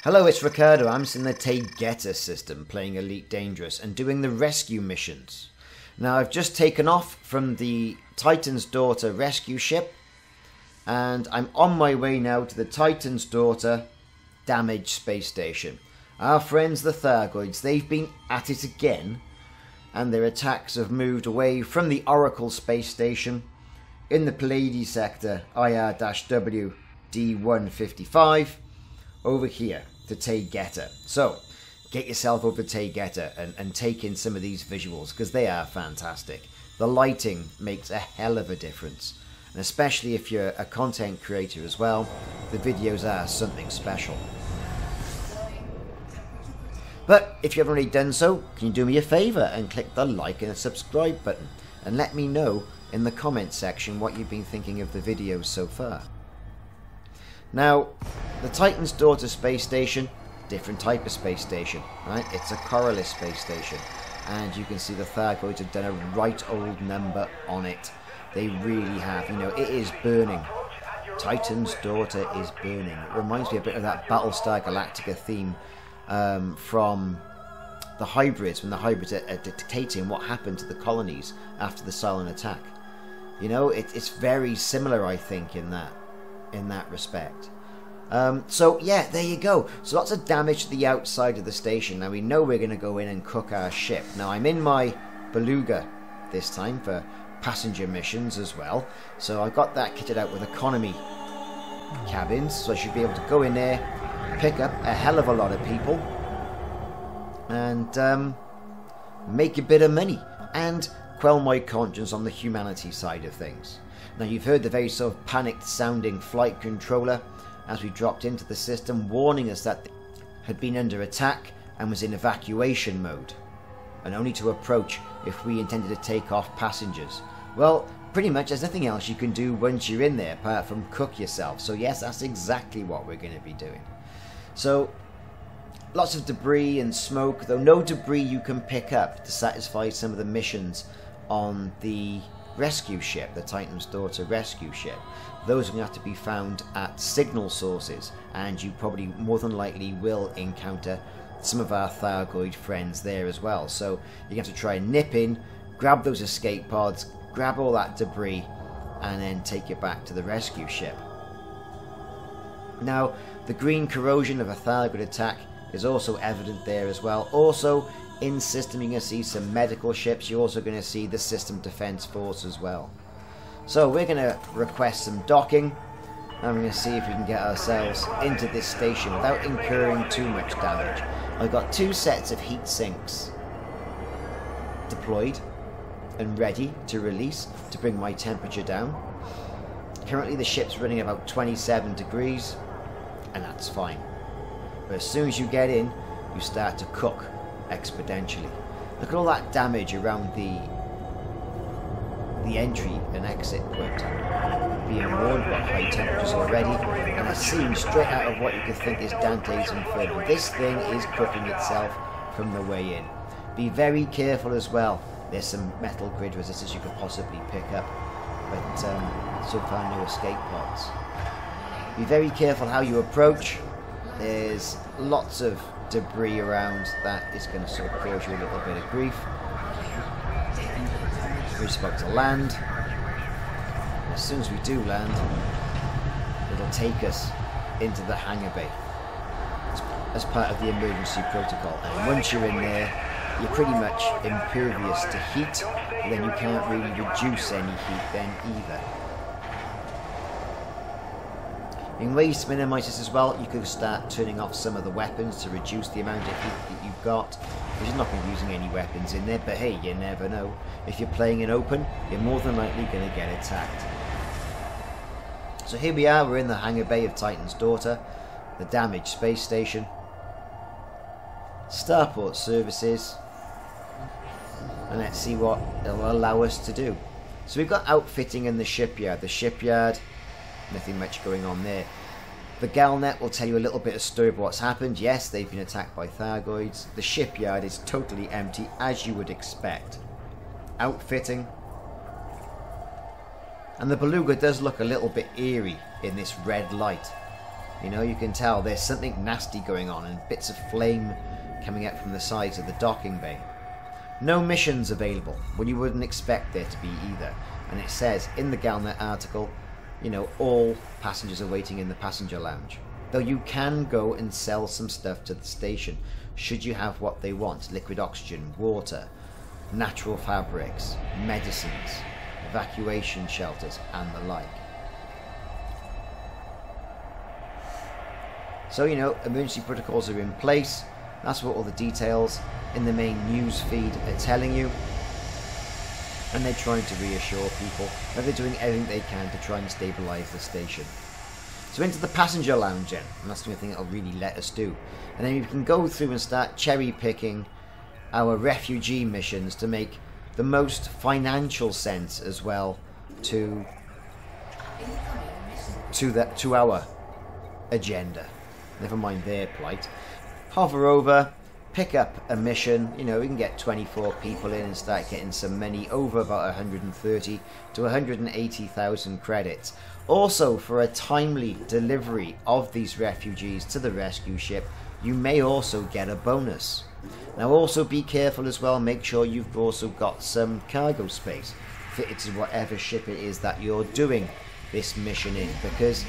Hello, it's Ricardo. I'm in the Thargoids system, playing Elite Dangerous and doing the rescue missions. Now, I've just taken off from the Titan's Daughter rescue ship, and I'm on my way now to the Titan's Daughter damaged space station. Our friends the Thargoids, they've been at it again, and their attacks have moved away from the Oracle space station in the Pleiades sector IR-W D155 over here to Thargoids. So get yourself over to Thargoids and take in some of these visuals, because they are fantastic. The lighting makes a hell of a difference, and especially if you're a content creator as well, the videos are something special. But if you haven't already done so, can you do me a favour and click the like and subscribe button, and let me know in the comment section what you've been thinking of the videos so far. Now, the Titan's Daughter space station, different type of space station, right? It's a Coriolis space station, and you can see the Thargoids have done a right old number on it. They really have. You know, it is burning. Titan's Daughter is burning. It reminds me a bit of that Battlestar Galactica theme from the hybrids, when the hybrids are dictating what happened to the colonies after the silent attack. You know, it's very similar, I think, in that respect. So yeah, there you go. So lots of damage to the outside of the station. Now we know we're going to go in and cook our ship. Now I'm in my Beluga this time for passenger missions as well. So I got that kitted out with economy cabins, so I should be able to go in there, pick up a hell of a lot of people, and make a bit of money and quell my conscience on the humanity side of things. Now you've heard the very sort of panicked sounding flight controller as we dropped into the system, warning us that it had been under attack and was in evacuation mode, and only to approach if we intended to take off passengers. Well, pretty much there's nothing else you can do once you're in there apart from cook yourself. So yes, that's exactly what we're going to be doing. So lots of debris and smoke, though no debris you can pick up to satisfy some of the missions on the rescue ship, the Titan's Daughter rescue ship. Those are going to have to be found at signal sources, and you probably more than likely will encounter some of our Thargoid friends there as well. So you have to try and nip in, grab those escape pods, grab all that debris, and then take it back to the rescue ship. Now, the green corrosion of a Thargoid attack is also evident there as well. Also, in system you're going to see some medical ships. You're also going to see the system defense force as well. So we're going to request some docking, and we're going to see if we can get ourselves into this station without incurring too much damage. I've got 2 sets of heat sinks deployed and ready to release to bring my temperature down. Currently the ship's running about 27 degrees, and that's fine. But as soon as you get in, you start to cook exponentially. Look at all that damage around the entry and exit point, being warned by high temperatures already, and a scene straight out of what you could think is Dante's Inferno. This thing is cooking itself from the way in. Be very careful as well. There's some metal grid resistors you could possibly pick up, but so far no escape pods. Be very careful how you approach. There's lots of debris around that is going to sort of cause you a little bit of grief. We're just about to land. As soon as we do land, it'll take us into the hangar bay as part of the emergency protocol. And once you're in there, you're pretty much impervious to heat, and then you can't really reduce any heat then either. In ways to minimise this as well, you could start turning off some of the weapons to reduce the amount of heat that you've got. You're not going to be using any weapons in there, but hey, you never know. If you're playing in open, you're more than likely going to get attacked. So here we are, we're in the hangar bay of Titan's Daughter, the damaged space station. Starport services, and let's see what it'll allow us to do. So we've got outfitting in the shipyard. The shipyard, nothing much going on there. The Galnet will tell you a little bit of story of what's happened. Yes, they've been attacked by Thargoids. The shipyard is totally empty, as you would expect. Outfitting. And the Beluga does look a little bit eerie in this red light. You know, you can tell there's something nasty going on and bits of flame coming out from the sides of the docking bay. No missions available. Well, you wouldn't expect there to be either. And it says in the Galnet article, you know, all passengers are waiting in the passenger lounge. Though you can go and sell some stuff to the station, should you have what they want. Liquid oxygen, water, natural fabrics, medicines, evacuation shelters, and the like. So, you know, emergency protocols are in place. That's what all the details in the main news feed are telling you. And they're trying to reassure people that they're doing everything they can to try and stabilise the station. So into the passenger lounge then, and that's the only thing that'll really let us do. And then you can go through and start cherry picking our refugee missions to make the most financial sense as well to our agenda. Never mind their plight. Hover over, pick up a mission. You know, we can get 24 people in and start getting some money, over about 130 to 180,000 credits. Also, for a timely delivery of these refugees to the rescue ship, you may also get a bonus. Now also be careful as well, make sure you've also got some cargo space fitted to whatever ship it is that you're doing this mission in, because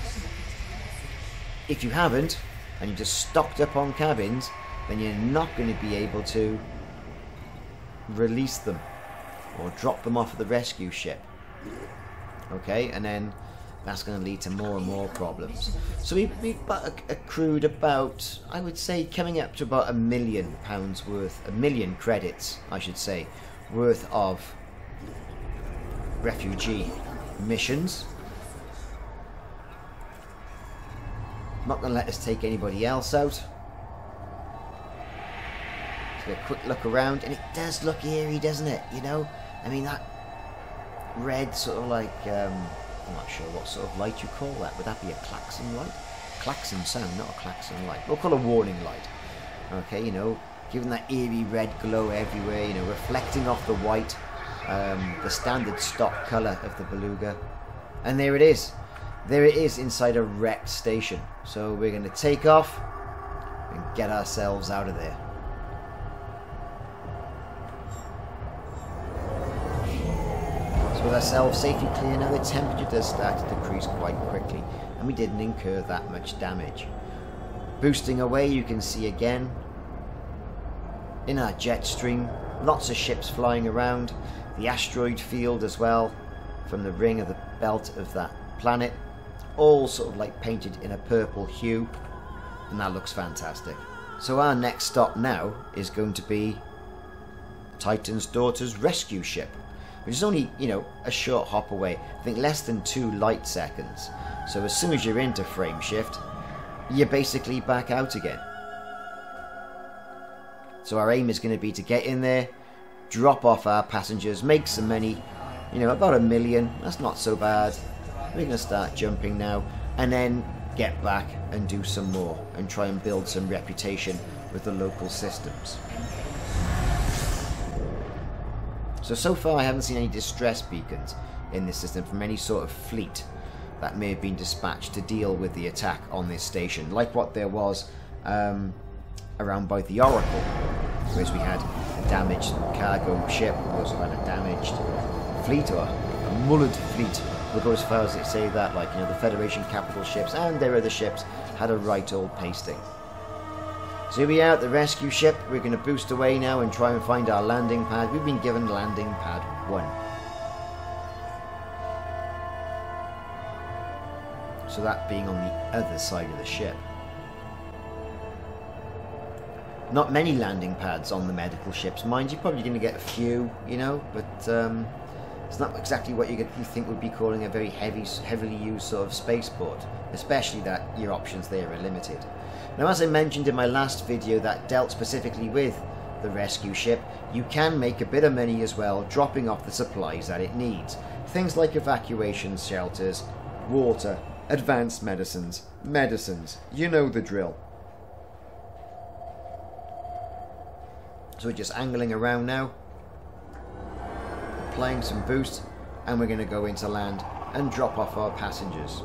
if you haven't, and you're just stocked up on cabins, then you're not going to be able to release them or drop them off at the rescue ship. Okay, and then that's going to lead to more and more problems. So we've accrued about, I would say, coming up to about £1 million worth, 1 million credits, I should say, worth of refugee missions. Not going to let us take anybody else out. Just a quick look around, and it does look eerie, doesn't it? You know, I mean, that red sort of like, I'm not sure what sort of light you call that. Would that be a klaxon light? Klaxon sound, not a klaxon light. We'll call it a warning light. Okay, you know, giving that eerie red glow everywhere, you know, reflecting off the white, the standard stock colour of the Beluga. And there it is. There it is inside a wrecked station. So we're going to take off and get ourselves out of there. So with ourselves safely clear now, the temperature does start to decrease quite quickly, and we didn't incur that much damage. Boosting away, you can see again in our jet stream, lots of ships flying around, the asteroid field as well from the ring of the belt of that planet, all sort of like painted in a purple hue, and that looks fantastic. So our next stop now is going to be Titan's daughter's rescue ship, which is only, you know, a short hop away. I think less than 2 light seconds. So as soon as you're into frame shift, you're basically back out again. So our aim is going to be to get in there, drop off our passengers, make some money, you know, about 1 million. That's not so bad. We're going to start jumping now, and then get back and do some more and try and build some reputation with the local systems. So far I haven't seen any distress beacons in this system from any sort of fleet that may have been dispatched to deal with the attack on this station, like what there was around by the Oracle, whereas we had a damaged cargo ship. We also had a damaged fleet, or a mullered fleet. We'll go as far as to say that, like, you know, the Federation capital ships and their other ships had a right old pasting. So here we are at the rescue ship. We're going to boost away now and try and find our landing pad. We've been given landing pad 1. So that being on the other side of the ship. Not many landing pads on the medical ships, mind. You're probably going to get a few, you know, but it's not exactly what you think would be calling a very heavily used sort of spaceport, especially that your options there are limited. Now, as I mentioned in my last video that dealt specifically with the rescue ship, you can make a bit of money as well dropping off the supplies that it needs. Things like evacuation shelters, water, advanced medicines, you know the drill. So we're just angling around now, applying some boost, and we're going to go into land and drop off our passengers.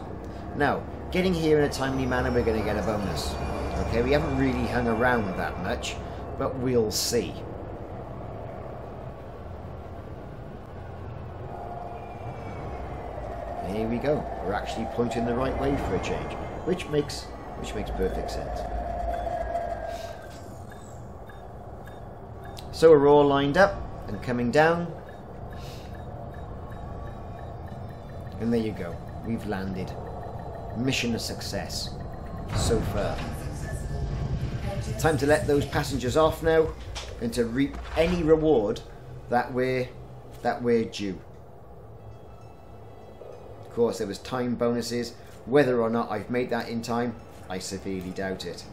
Now, getting here in a timely manner, we're going to get a bonus. Okay, we haven't really hung around that much, but we'll see. Here we go. We're actually pointing the right way for a change, which makes perfect sense. So we're all lined up and coming down. And there you go. We've landed. Mission a success so far. Time to let those passengers off now and to reap any reward that we're due. Of course, there was time bonuses. Whether or not I've made that in time, I severely doubt it.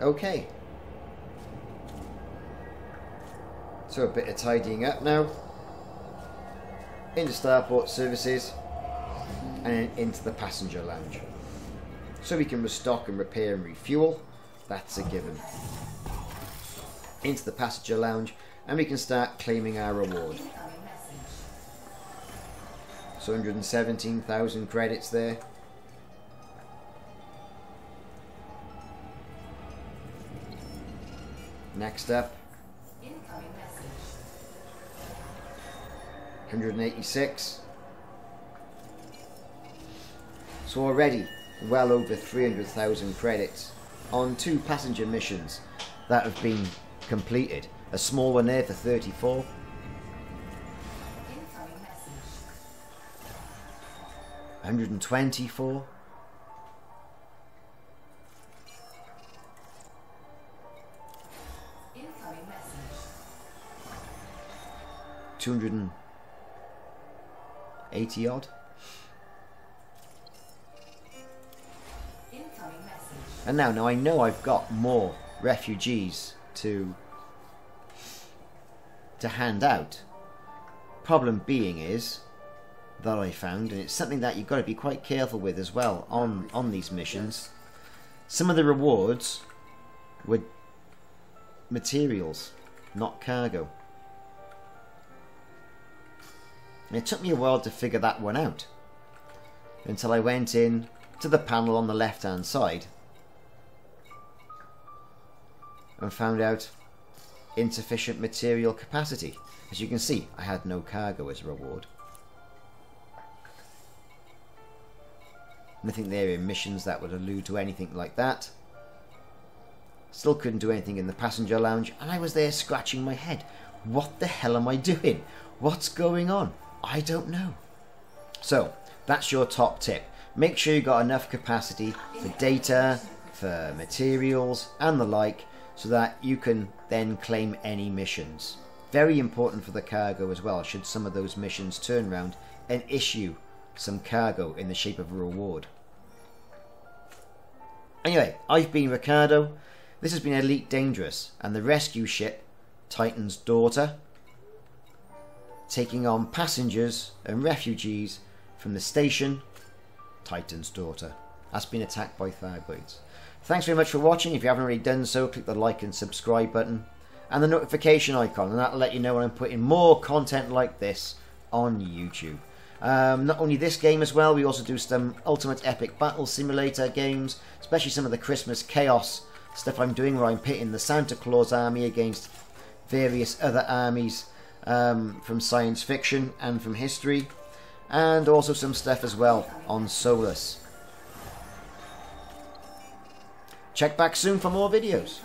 Okay. So a bit of tidying up now. Into starport services and then into the passenger lounge. So we can restock and repair and refuel. That's a given. Into the passenger lounge and we can start claiming our reward. So 117,000 credits there. Next up, 186. So already well over 300,000 credits on 2 passenger missions that have been completed. A small one there for 34. $124. $280 odd. And now I know I've got more refugees to hand out. Problem being is that I found, and it's something that you've got to be quite careful with as well on these missions, some of the rewards were materials, not cargo. And it took me a while to figure that one out until I went in to the panel on the left hand side and found out insufficient material capacity. As you can see, I had no cargo as a reward. Nothing there in missions that would allude to anything like that. Still couldn't do anything in the passenger lounge, and I was there scratching my head. What the hell am I doing? What's going on? I don't know. So, that's your top tip. Make sure you've got enough capacity for data, for materials, and the like, so that you can then claim any missions. Very important for the cargo as well, should some of those missions turn around and issue some cargo in the shape of a reward. Anyway, I've been Ricardo. This has been Elite Dangerous and the rescue ship Titan's Daughter, taking on passengers and refugees from the station Titan's Daughter. That's been attacked by Thargoids. Thanks very much for watching. If you haven't already done so, click the like and subscribe button and the notification icon, and that'll let you know when I'm putting more content like this on YouTube. Not only this game as well, we also do some Ultimate Epic Battle Simulator games, especially some of the Christmas Chaos stuff I'm doing, where I'm pitting the Santa Claus army against various other armies from science fiction and from history, and also some stuff as well on Solus. Check back soon for more videos.